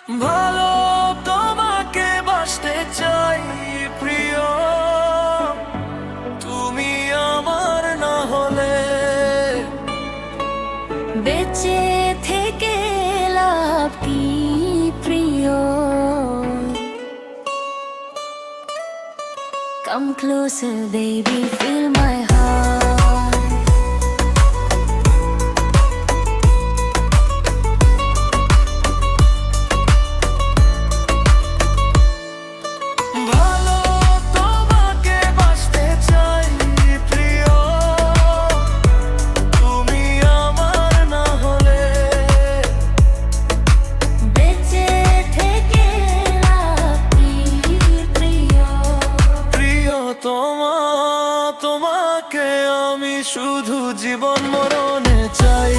ভালো তোমাকে বাসতে চাই প্রিয়, তুমি আমার না হলে বেঁচে থেকে লাভ কি প্রিয়? Come closer baby, feel my heart. ভালো তোমাকে বাসতে চাই প্রিয়, তুমি আমার না হলে বেঁচে থেকে লাভ কি প্রিয়? তোমাকে আমি শুধু জীবন মরণে চাই।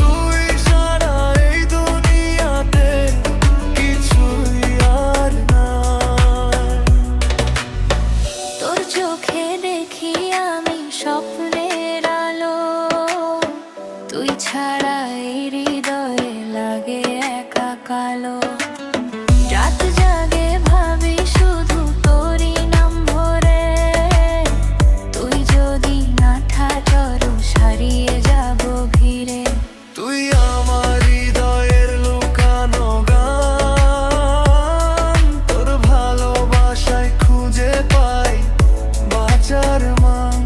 তুই ছাড়া এই দুনিয়াতে কিছুই আর নাই। তোর চোখে দেখি আমি স্বপ্নের আলো, তুই ছাড়া এই হৃদয়ে লাগে একা কালো। রাত জাগে ভাবি শুধু তোরই নাম ভরে, তুই যদি না থাকস হারিয়ে যাব ভিড়ে। তুই আমার হৃদয়ের লুকানো গান, তোর ভালোবাসায় খুঁজে পাই বাঁচার মান।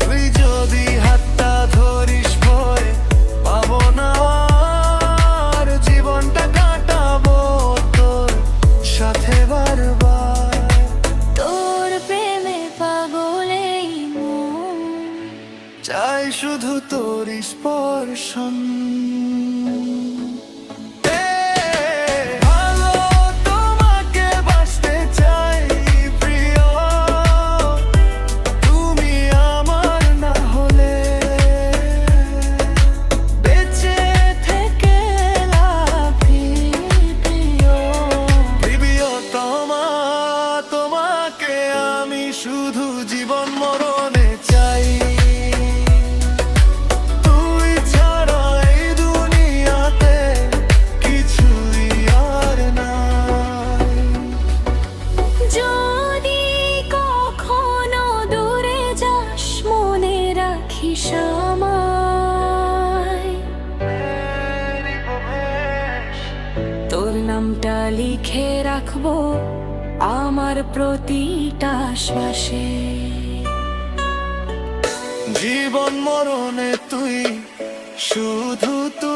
তুই যদি হাতটা ধরিস ভয় পাবো না, আর জীবনটা কাটাবো তোর সাথে বারবার। তোর প্রেমে পাগল এই মন, চাই শুধু তোর স্পর্শন। ভালো তোমাকে বাসতে চাই প্রিয়, তুমি আমার না হলে বেঁচে থেকে লাভ কি প্রিয়? তোমাকে আমি শুধু জীবন মরণে চাই। তুই ছাড়া এই দুনিয়াতে কিছুই আর নাই। যদি কখনো দূরে যাস মনে রাখিস আমায়, তোর নামটা লিখে রাখবো আমার প্রতিটা শ্বাসে। জীবন মরণে তুই শুধু তুই।